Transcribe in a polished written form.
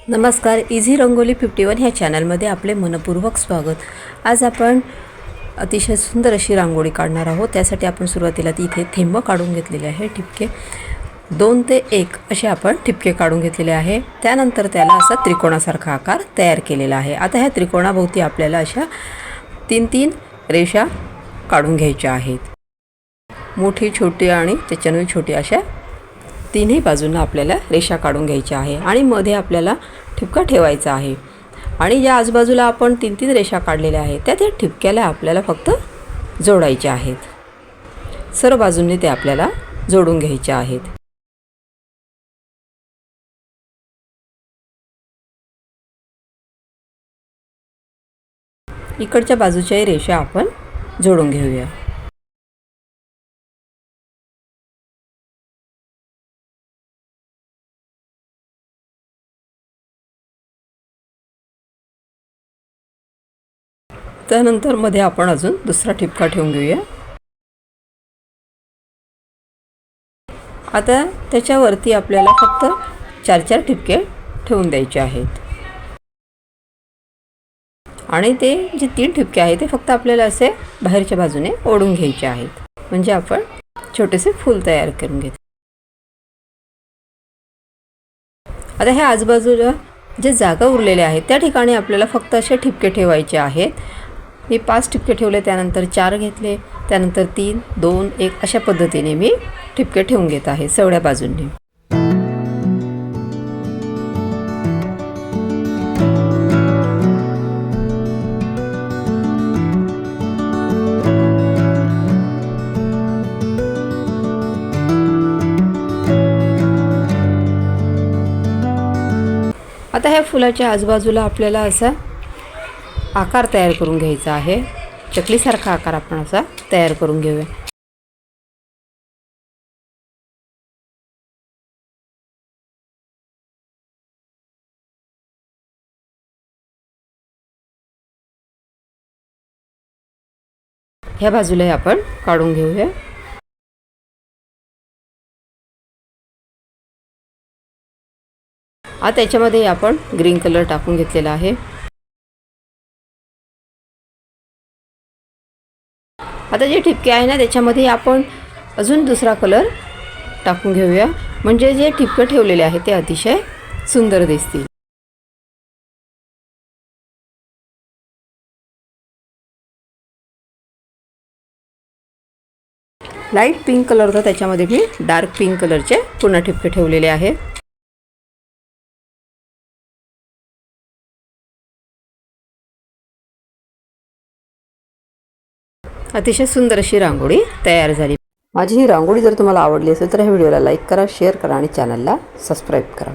नमस्कार, इझी रंगोली 51 ह्या चॅनलमध्ये आपले मनपूर्वक स्वागत। आज आपण अतिशय सुंदर अशी रांगोळी काढणार आहोत। त्यासाठी आपण सुरुवातीला इथे थेंब काढून घेतलेले आहे। ठिपके 2 ते 1 असे आपण ठिपके काढून घेतलेले आहे। त्यानंतर त्याला असा त्रिकोणासारखा आकार तयार केलेला आहे। आता ह्या त्रिकोणाभोवती आपल्याला अशा 3-3 रेषा काढून घ्यायच्या आहेत। मोठी, छोटी आणि त्याच्याने छोटी अशा तिन्ही बाजूंना आपल्याला रेषा काढून घ्यायच्या आहे आणि मध्ये आपल्याला ठिपका ठेवायचा आहे। आणि ज्या आजूबाजूला आपण 3-3 रेषा काढलेल्या आहेत त्या ठिपक्याला आपल्याला फक्त जोडायचे आहेत। सर्व बाजूंनी ते आपल्याला जोडून घ्यायचे आहेत। इकडच्या बाजूच्या रेषा आपण जोडून घेऊया। त्यानंतर मध्ये आपण अजून दुसरा ठिपका ठेवून घेऊया। आता त्याच्यावरती आपल्याला फक्त 4-4 ठिपके ठेवून द्यायचे आहेत आणि ते जे 3 ठिपके आहेत ते फक्त आपल्याला असे बाहेरच्या बाजूने ओढून घ्यायचे आहेत, म्हणजे आपण छोटेसे फूल तयार करून घेतो। आता ह्या आजूबाजूला जे जागा उरलेल्या आहेत त्या ठिकाणी आपल्याला फक्त असे ठिपके ठेवायचे आहेत। मी 5 ठिपके ठेवले, त्यानंतर 4 घेतले, त्यानंतर 3, 2, 1 अशा पद्धतीने मी ठिपके ठेवून घेत आहे सगळ्या बाजूंनी। आता ह्या फुलाच्या आजूबाजूला आपल्याला असा आकार तयार करून घ्यायचा आहे। चकलीसारखा आकार आपण असा तयार करून घेऊया। ह्या बाजूला आपण काढून घेऊया। आता याच्यामध्ये आपण ग्रीन कलर टाकून घेतलेला आहे। आता जे ठिपके आहे ना त्याच्यामध्ये आपण अजून दुसरा कलर टाकून घेऊया, म्हणजे जे ठिपके ठेवलेले आहेत ते अतिशय सुंदर दिसतील। लाईट पिंक कलर होता, त्याच्यामध्ये मी डार्क पिंक कलरचे पुन्हा ठिपके ठेवलेले आहेत। अतिशय सुंदर अशी रांगोळी तयार झाली। माझी ही रांगोळी जर तुम्हाला आवडली असेल तर ह्या व्हिडिओला लाईक करा, शेअर करा आणि चॅनलला सबस्क्राईब करा।